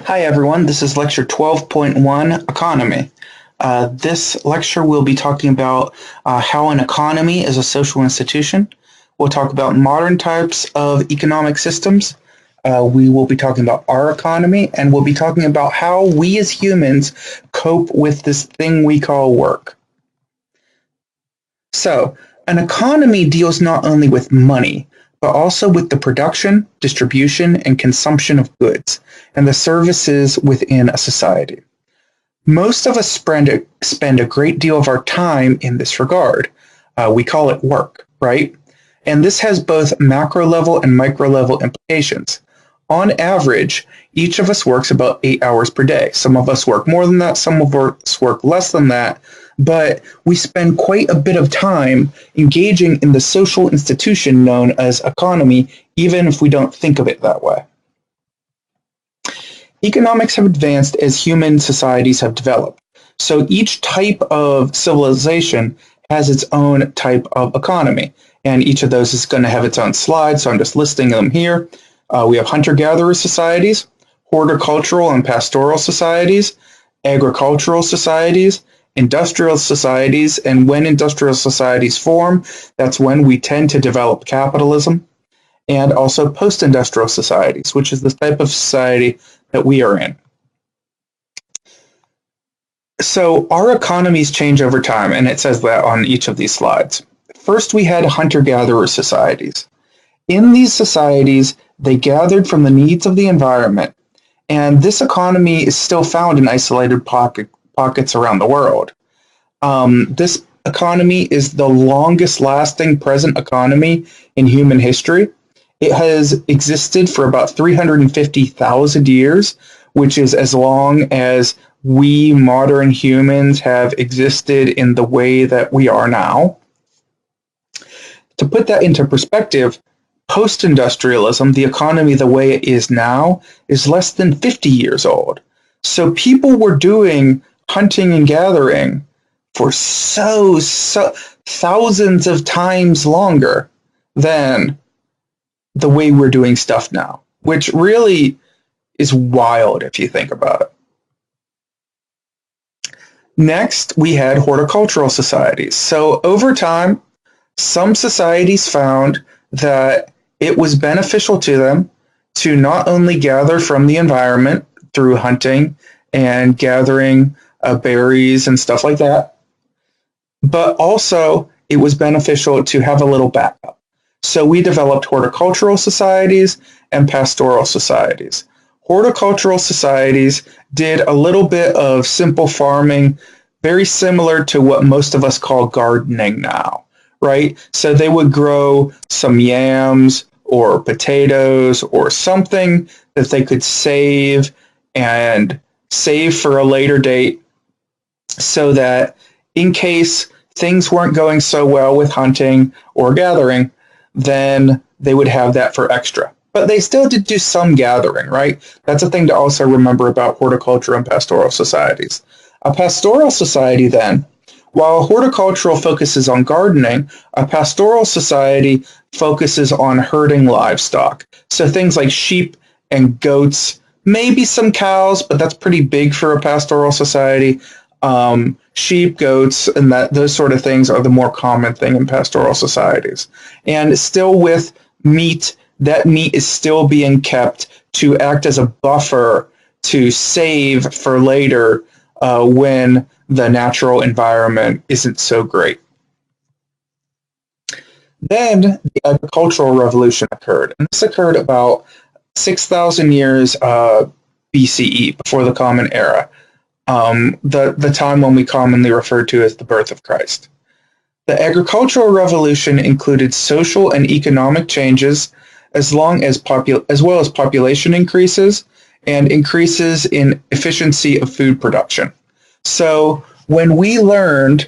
Hi everyone, this is lecture 12.1, Economy. This lecture will be talking about how an economy is a social institution. We'll talk about modern types of economic systems. We will be talking about our economy, and we'll be talking about how we as humans cope with this thing we call work. So, an economy deals not only with money, but also with the production, distribution, and consumption of goods and the services within a society. Most of us spend a great deal of our time in this regard. We call it work, right? And this has both macro level and micro level implications. On average, each of us works about 8 hours per day. Some of us work more than that, some of us work less than that, but we spend quite a bit of time engaging in the social institution known as economy, even if we don't think of it that way. Economics have advanced as human societies have developed. So each type of civilization has its own type of economy, and each of those is going to have its own slide, so I'm just listing them here. We have hunter-gatherer societies, horticultural and pastoral societies, agricultural societies, industrial societies, and when industrial societies form, that's when we tend to develop capitalism, and also post-industrial societies, which is the type of society that we are in. So our economies change over time, and it says that on each of these slides. First, we had hunter-gatherer societies. In these societies, they gathered from the needs of the environment, and this economy is still found in isolated pockets around the world. This economy is the longest lasting present economy in human history. It has existed for about 350,000 years, which is as long as we modern humans have existed in the way that we are now. To put that into perspective, post-industrialism, the economy the way it is now, is less than 50 years old. So people were doing hunting and gathering for so thousands of times longer than the way we're doing stuff now, which really is wild if you think about it. Next, we had horticultural societies. So over time, some societies found that it was beneficial to them to not only gather from the environment through hunting and gathering berries and stuff like that, but also it was beneficial to have a little backup. So we developed horticultural societies and pastoral societies. Horticultural societies did a little bit of simple farming, very similar to what most of us call gardening now, right? So they would grow some yams or potatoes or something that they could save for a later date, so that in case things weren't going so well with hunting or gathering, then they would have that for extra. But they still did do some gathering, right? That's a thing to also remember about horticulture and pastoral societies. A pastoral society then, while horticultural focuses on gardening, a pastoral society focuses on herding livestock. So things like sheep and goats, maybe some cows, but that's pretty big for a pastoral society. Sheep, goats, and those sort of things are the more common thing in pastoral societies. And still with meat, that meat is still being kept to act as a buffer to save for later when the natural environment isn't so great. Then the agricultural revolution occurred, and this occurred about 6,000 years BCE, before the Common Era. The time when we commonly refer to as the birth of Christ. The agricultural revolution included social and economic changes, as well as population increases and increases in efficiency of food production. So when we learned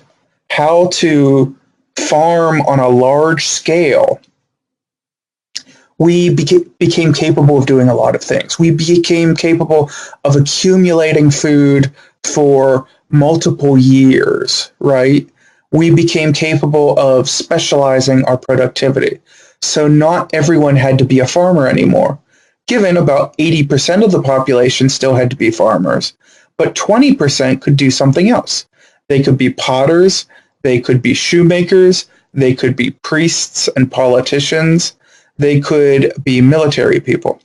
how to farm on a large scale, we became capable of doing a lot of things. We became capable of accumulating food for multiple years, right? We became capable of specializing our productivity. So not everyone had to be a farmer anymore. given about 80% of the population still had to be farmers, but 20% could do something else. They could be potters, they could be shoemakers, they could be priests and politicians, they could be military people.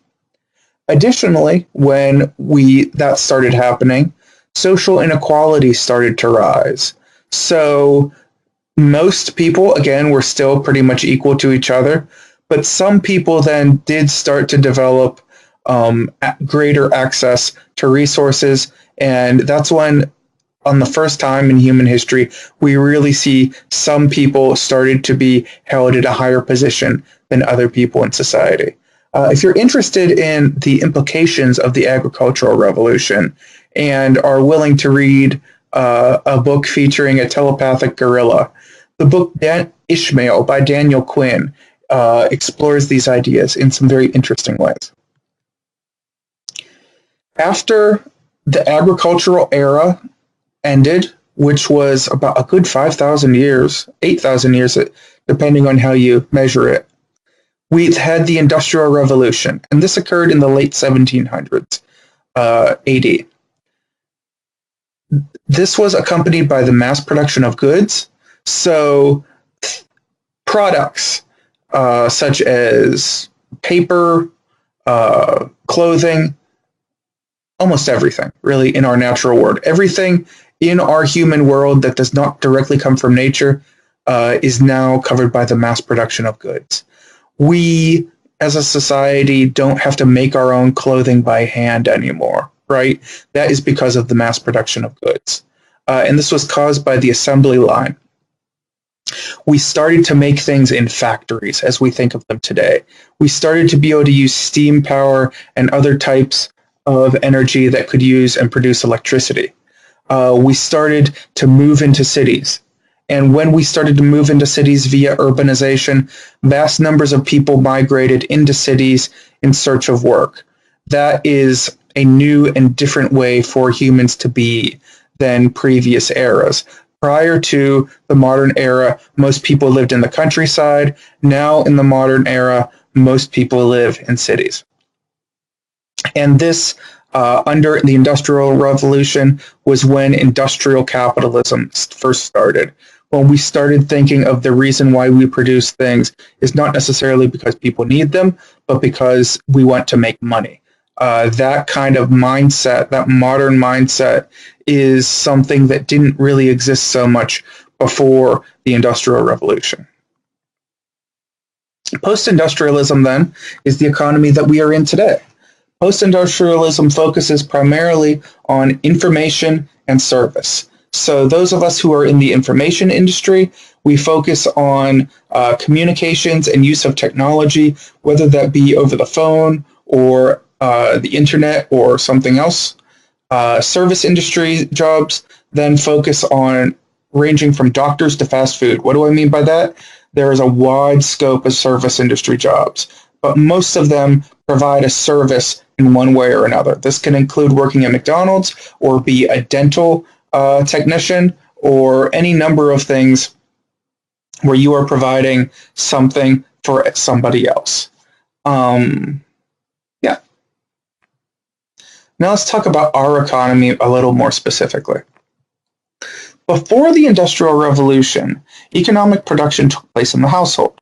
Additionally, when that started happening, social inequality started to rise. So most people, again, were still pretty much equal to each other, but some people then did start to develop greater access to resources, and that's when, on the first time in human history, we really see some people started to be held at a higher position than other people in society. If you're interested in the implications of the agricultural revolution and are willing to read a book featuring a telepathic gorilla, the book Ishmael by Daniel Quinn explores these ideas in some very interesting ways. After the agricultural era ended, which was about a good 5,000 years, 8,000 years, depending on how you measure it, we had the Industrial Revolution, and this occurred in the late 1700s AD. This was accompanied by the mass production of goods, so products such as paper, clothing, almost everything, really, in our natural world. Everything in our human world that does not directly come from nature is now covered by the mass production of goods. We, as a society, don't have to make our own clothing by hand anymore, right? That is because of the mass production of goods. And this was caused by the assembly line. We started to make things in factories as we think of them today. We started to be able to use steam power and other types of energy that could use and produce electricity. We started to move into cities. And when we started to move into cities via urbanization, vast numbers of people migrated into cities in search of work. That is a new and different way for humans to be than previous eras. Prior to the modern era, most people lived in the countryside. Now, in the modern era, most people live in cities. And this, under the Industrial Revolution, was when industrial capitalism first started. When we started thinking of the reason why we produce things is not necessarily because people need them, but because we want to make money. That kind of mindset, that modern mindset, is something that didn't really exist so much before the Industrial Revolution. Post-industrialism, then, is the economy that we are in today. Post-industrialism focuses primarily on information and service. So those of us who are in the information industry, we focus on communications and use of technology, whether that be over the phone or the internet or something else. Service industry jobs then focus on ranging from doctors to fast food. What do I mean by that? There is a wide scope of service industry jobs, but most of them provide a service in one way or another. This can include working at McDonald's or be a dental technician or any number of things where you are providing something for somebody else. Yeah. Now let's talk about our economy a little more specifically. Before the Industrial Revolution, economic production took place in the household.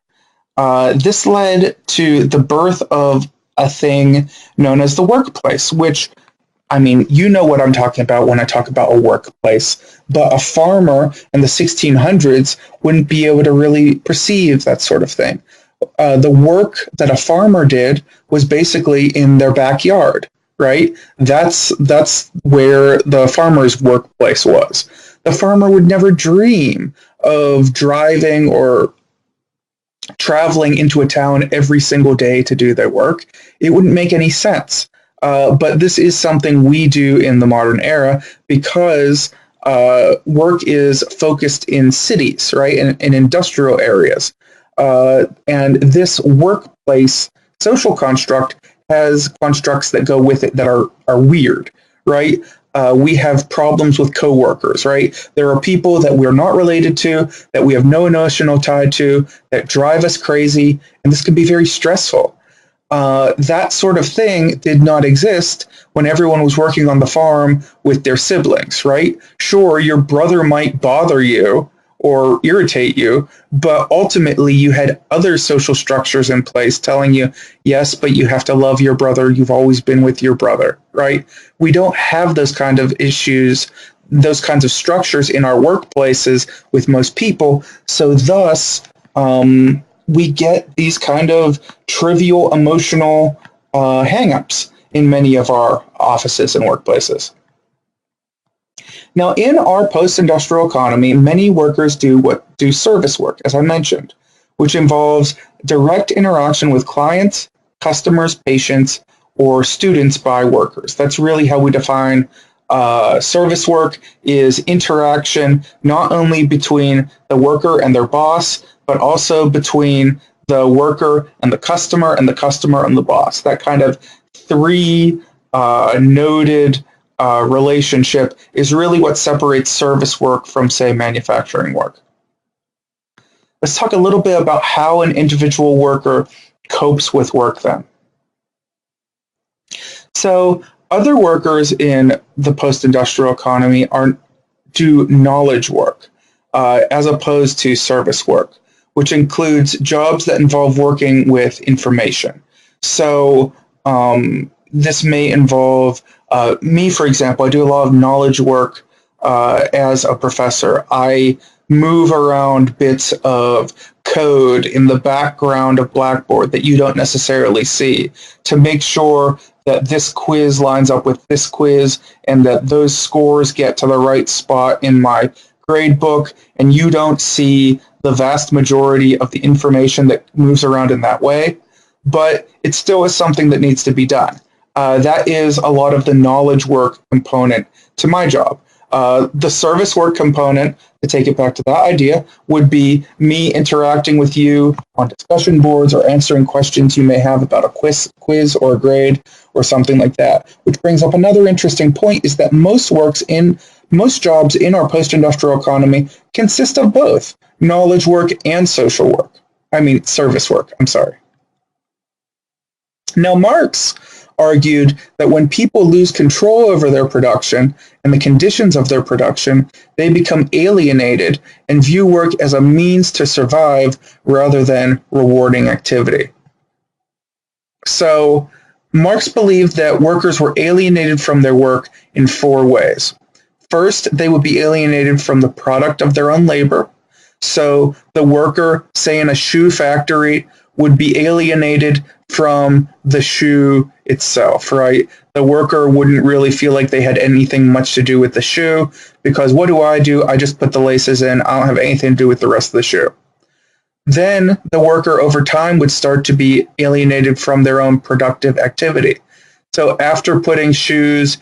This led to the birth of a thing known as the workplace, which, I mean, you know what I'm talking about when I talk about a workplace, but a farmer in the 1600s wouldn't be able to really perceive that sort of thing. The work that a farmer did was basically in their backyard, right? That's where the farmer's workplace was. The farmer would never dream of driving or traveling into a town every single day to do their work. It wouldn't make any sense. But this is something we do in the modern era because work is focused in cities, right, in industrial areas. And this workplace social construct has constructs that go with it that are weird, right? We have problems with coworkers, right? There are people that we're not related to, that we have no emotional tie to, that drive us crazy, and this can be very stressful. that sort of thing did not exist when everyone was working on the farm with their siblings, right? Sure, your brother might bother you or irritate you, but ultimately you had other social structures in place telling you, yes, but you have to love your brother. You've always been with your brother, right? We don't have those kind of issues, those kinds of structures in our workplaces with most people. So thus, we get these kind of trivial emotional hang-ups in many of our offices and workplaces. Now, in our post-industrial economy, many workers do service work, as I mentioned, which involves direct interaction with clients, customers, patients, or students by workers. That's really how we define service work, is interaction not only between the worker and their boss, but also between the worker and the customer and the boss. That kind of three-noded relationship is really what separates service work from, say, manufacturing work. Let's talk a little bit about how an individual worker copes with work then. So other workers in the post-industrial economy do knowledge work as opposed to service work, which includes jobs that involve working with information. So this may involve me, for example. I do a lot of knowledge work as a professor. I move around bits of code in the background of Blackboard that you don't necessarily see to make sure that this quiz lines up with this quiz and that those scores get to the right spot in my grade book, and you don't see the vast majority of the information that moves around in that way. But it still is something that needs to be done. That is a lot of the knowledge work component to my job. The service work component, to take it back to that idea, would be me interacting with you on discussion boards or answering questions you may have about a quiz or a grade or something like that. Which brings up another interesting point, is that most jobs in our post-industrial economy consist of both knowledge work and social work. Service work, I'm sorry. Now, Marx argued that when people lose control over their production and the conditions of their production, they become alienated and view work as a means to survive rather than rewarding activity. So Marx believed that workers were alienated from their work in four ways. First, they would be alienated from the product of their own labor. So the worker, say in a shoe factory, would be alienated from the shoe itself, right? The worker wouldn't really feel like they had anything much to do with the shoe, because what do? I just put the laces in. I don't have anything to do with the rest of the shoe. Then the worker over time would start to be alienated from their own productive activity. So after putting laces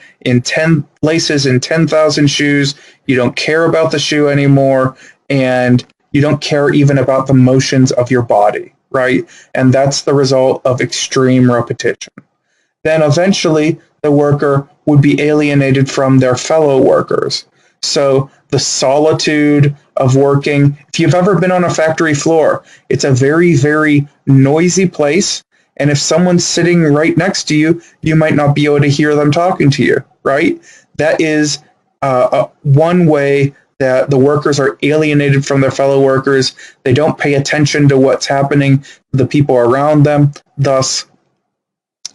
in 10,000 shoes, you don't care about the shoe anymore, and you don't care even about the motions of your body, right? And that's the result of extreme repetition. Then eventually the worker would be alienated from their fellow workers. So the solitude of working, if you've ever been on a factory floor, it's a very, very noisy place. And if someone's sitting right next to you, you might not be able to hear them talking to you, right? That is one way that the workers are alienated from their fellow workers. They don't pay attention to what's happening to the people around them. Thus,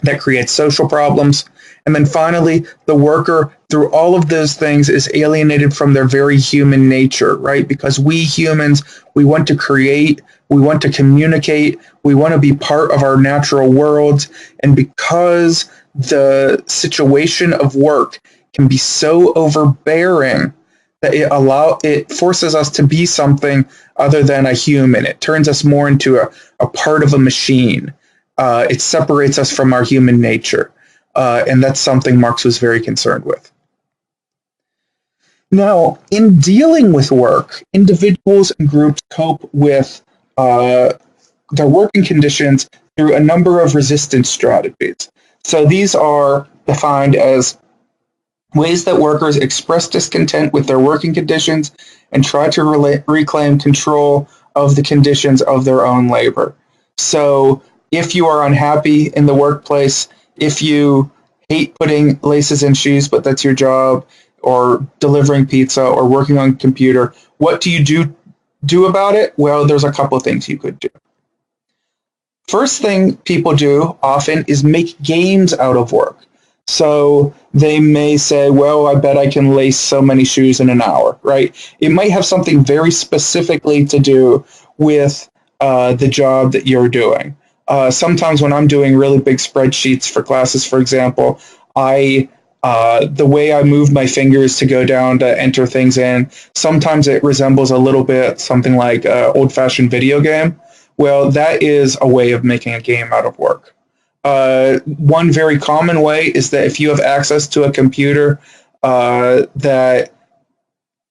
that creates social problems. And then finally, the worker, through all of those things, is alienated from their very human nature, right? Because we humans, we want to create, we want to communicate, we want to be part of our natural world. And because the situation of work can be so overbearing, that it forces us to be something other than a human. It turns us more into a part of a machine. It separates us from our human nature. And that's something Marx was very concerned with. Now, in dealing with work, individuals and groups cope with their working conditions through a number of resistance strategies. So these are defined as ways that workers express discontent with their working conditions and try to reclaim control of the conditions of their own labor. So if you are unhappy in the workplace, if you hate putting laces in shoes, but that's your job, or delivering pizza or working on a computer, what do you do about it? Well, there's a couple of things you could do. First thing people do often is make games out of work. So they may say, well, I bet I can lace so many shoes in an hour, right? It might have something very specifically to do with the job that you're doing. Sometimes when I'm doing really big spreadsheets for classes, for example, the way I move my fingers to go down to enter things in, sometimes it resembles a little bit something like an old-fashioned video game. Well, that is a way of making a game out of work. One very common way is that if you have access to a computer that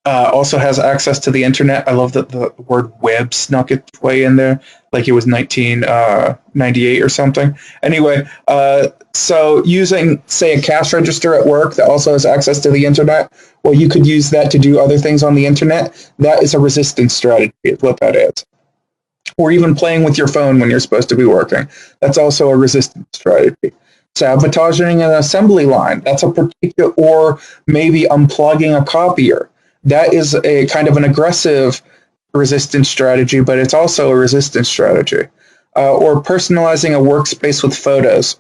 also has access to the internet. I love that the word web snuck its way in there, like it was 1998 or something. Anyway, so using, say, a cash register at work that also has access to the internet, well, you could use that to do other things on the internet. That is a resistance strategy, is what that is. Or even playing with your phone when you're supposed to be working. That's also a resistance strategy. Sabotaging an assembly line, that's a particular, or maybe unplugging a copier. That is a kind of an aggressive resistance strategy, but it's also a resistance strategy. Or personalizing a workspace with photos,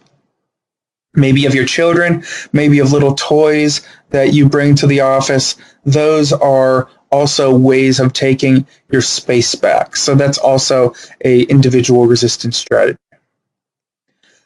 maybe of your children, maybe of little toys that you bring to the office. Those are also ways of taking your space back. So that's also a individual resistance strategy.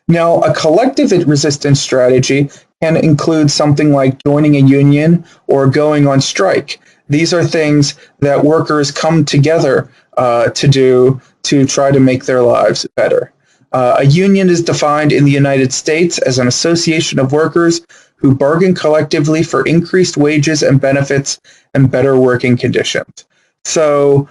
Now, a collective resistance strategy can include something like joining a union or going on strike. These are things that workers come together to do to try to make their lives better. A union is defined in the United States as an association of workers who bargain collectively for increased wages and benefits and better working conditions. So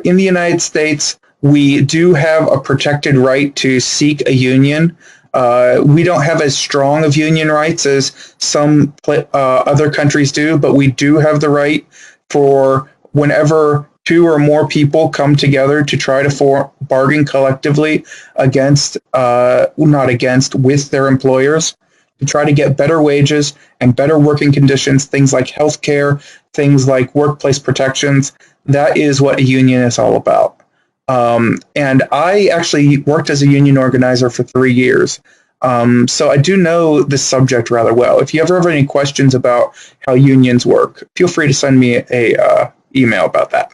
in the United States, we do have a protected right to seek a union. We don't have as strong of union rights as some other countries do, but we do have the right for whenever two or more people come together to try to bargain collectively against, not against, with their employers, to try to get better wages and better working conditions, things like healthcare, things like workplace protections. That is what a union is all about. And I actually worked as a union organizer for 3 years. So I do know this subject rather well. If you ever have any questions about how unions work, feel free to send me a email about that.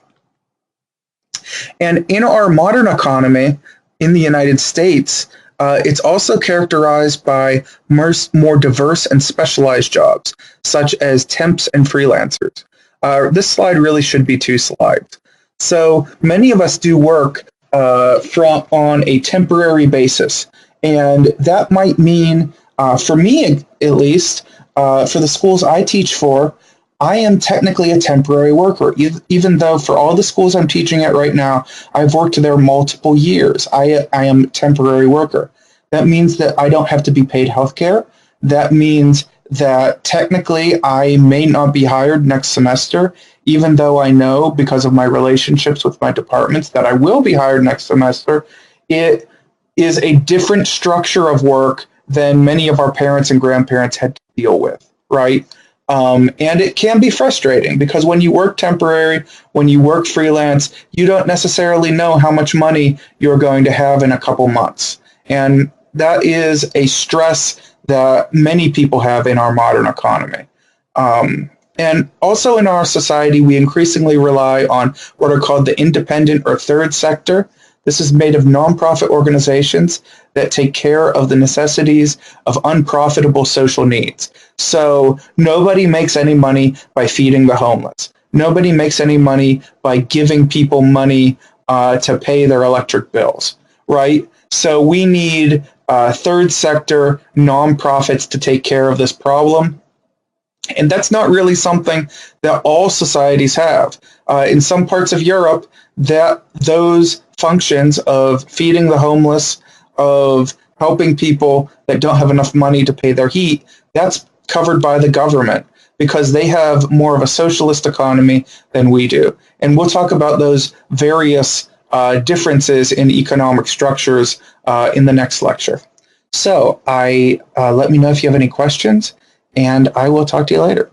And in our modern economy in the United States, it's also characterized by more diverse and specialized jobs, such as temps and freelancers. This slide really should be 2 slides. So many of us do work on a temporary basis. And that might mean, for me at least, for the schools I teach for, I am technically a temporary worker, even though for all the schools I'm teaching at right now, I've worked there multiple years. I am a temporary worker. That means that I don't have to be paid health care. That means that technically I may not be hired next semester, even though I know because of my relationships with my departments that I will be hired next semester. It is a different structure of work than many of our parents and grandparents had to deal with, right? And it can be frustrating because when you work temporary, when you work freelance, you don't necessarily know how much money you're going to have in a couple months. And that is a stress that many people have in our modern economy. And also in our society, we increasingly rely on what are called the independent or third sector. This is made of nonprofit organizations that take care of the necessities of unprofitable social needs. So nobody makes any money by feeding the homeless. Nobody makes any money by giving people money to pay their electric bills, right? So we need third sector nonprofits to take care of this problem. And that's not really something that all societies have. In some parts of Europe, that those functions of feeding the homeless, of helping people that don't have enough money to pay their heat, that's covered by the government because they have more of a socialist economy than we do. And we'll talk about those various differences in economic structures in the next lecture. So let me know if you have any questions, and I will talk to you later.